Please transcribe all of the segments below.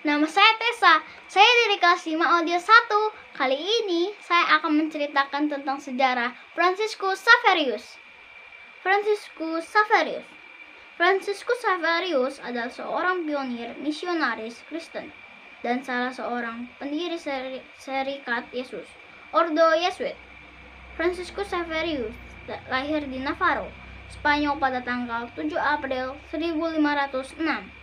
Nama saya Tessa, saya dari kelas 5 audio 1. Kali ini saya akan menceritakan tentang sejarah Franciscus Xaverius. Franciscus Xaverius adalah seorang pionir misionaris Kristen dan salah seorang pendiri Serikat Yesus, Ordo Yesuit. Franciscus Xaverius lahir di Navarro, Spanyol pada tanggal 7 April 1506.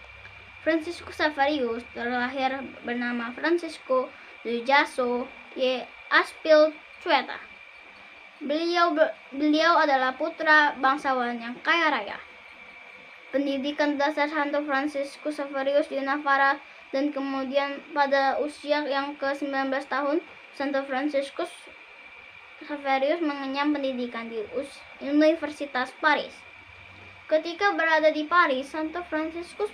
Franciscus Xaverius terlahir bernama Francisco de Jasso y Azpilcueta. Beliau adalah putra bangsawan yang kaya raya. Pendidikan dasar Santo Franciscus Xaverius di Navarra dan kemudian pada usia yang ke-19 tahun, Santo Franciscus Xaverius mengenyam pendidikan di Universitas Paris. Ketika berada di Paris, Santo Franciscus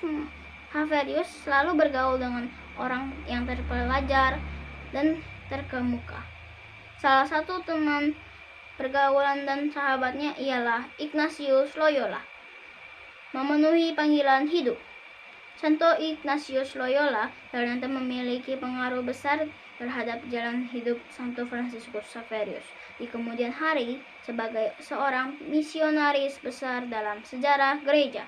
Xaverius selalu bergaul dengan orang yang terpelajar dan terkemuka. Salah satu teman pergaulan dan sahabatnya ialah Ignatius Loyola. Memenuhi panggilan hidup, Santo Ignatius Loyola ternyata memiliki pengaruh besar terhadap jalan hidup Santo Franciscus Xaverius di kemudian hari sebagai seorang misionaris besar dalam sejarah gereja.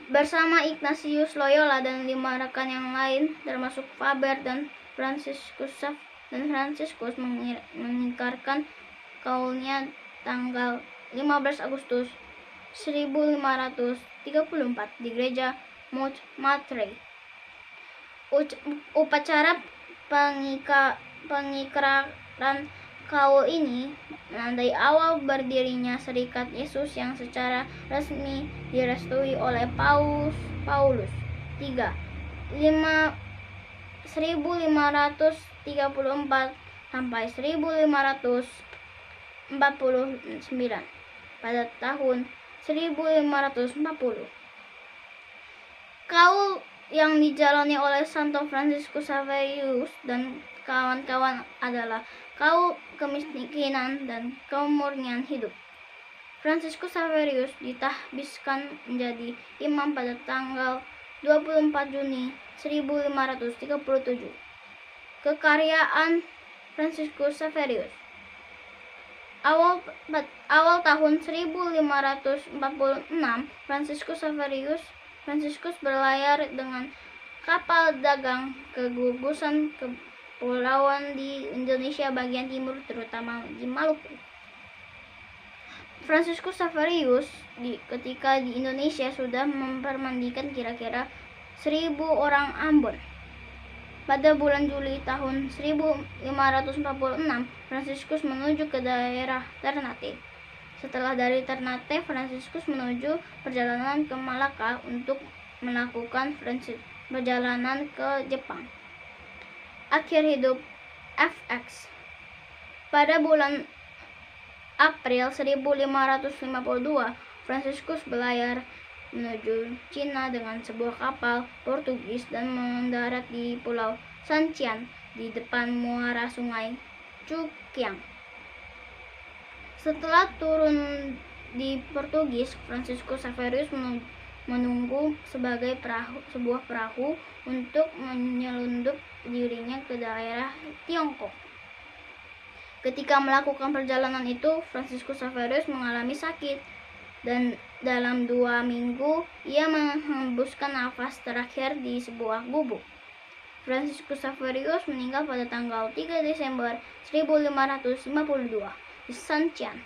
Bersama Ignatius Loyola dan 5 rekan yang lain termasuk Faber dan Franciscus mengikrarkan kaulnya tanggal 15 Agustus 1534 di gereja Montmartre. Upacara pengikraran kaul ini menandai awal berdirinya Serikat Yesus yang secara resmi direstui oleh Paulus III 1534 sampai 1549. Pada tahun 1540, kaul yang dijalani oleh Santo Franciscus Xaverius dan kawan-kawan adalah kaul kemiskinan dan kemurnian hidup. Franciscus Xaverius ditahbiskan menjadi imam pada tanggal 24 Juni 1537. Kekaryaan Franciscus Xaverius. Awal tahun 1546, Franciscus berlayar dengan kapal dagang ke gugusan kepulauan di Indonesia bagian timur, terutama di Maluku. Franciscus Xaverius ketika di Indonesia sudah mempermandikan kira-kira 1.000 orang Ambon. Pada bulan Juli tahun 1546, Franciscus menuju ke daerah Ternate. Setelah dari Ternate, Franciscus menuju perjalanan ke Malaka untuk melakukan perjalanan ke Jepang. Akhir hidup FX. Pada bulan April 1552, Franciscus berlayar menuju Cina dengan sebuah kapal Portugis dan mendarat di Pulau Sancian di depan muara Sungai Cukiang. Setelah turun di Portugis, Franciscus Xaverius menunggu sebuah perahu untuk menyelundup dirinya ke daerah Tiongkok. Ketika melakukan perjalanan itu, Franciscus Xaverius mengalami sakit dan dalam 2 minggu ia menghembuskan nafas terakhir di sebuah gubuk. Franciscus Xaverius meninggal pada tanggal 3 Desember 1552 di Sancian.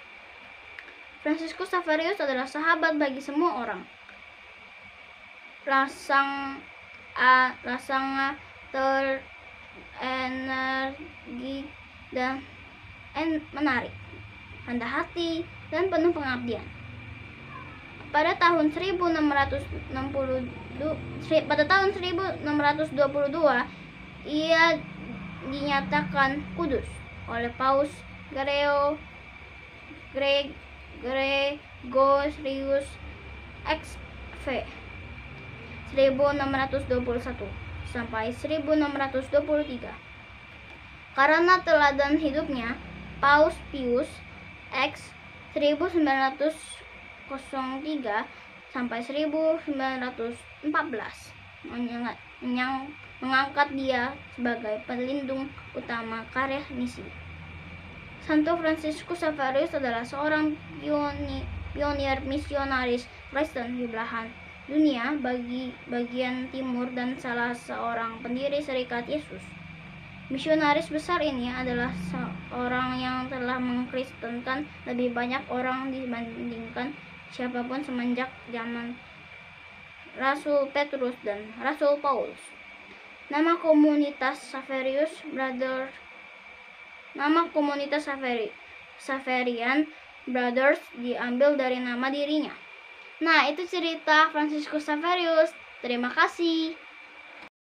Franciscus Xaverius adalah sahabat bagi semua orang. Rasanya terenergi dan menarik, rendah hati, dan penuh pengabdian. Pada tahun 1622, ia dinyatakan kudus oleh Paus Gregorius XV 1621 sampai 1623. Karena teladan hidupnya, Paus Pius X 1903 sampai 1914 mengangkat dia sebagai pelindung utama karya misi. Santo Fransiskus Xaverius adalah seorang pionir misionaris Kristen di belahan dunia bagian timur dan salah seorang pendiri Serikat Yesus. Misionaris besar ini adalah seorang yang telah mengkristenkan lebih banyak orang dibandingkan siapapun semenjak zaman Rasul Petrus dan Rasul Paulus. Nama komunitas Xaverian Brothers diambil dari nama dirinya. Nah, itu cerita Fransiskus Xaverius. Terima kasih.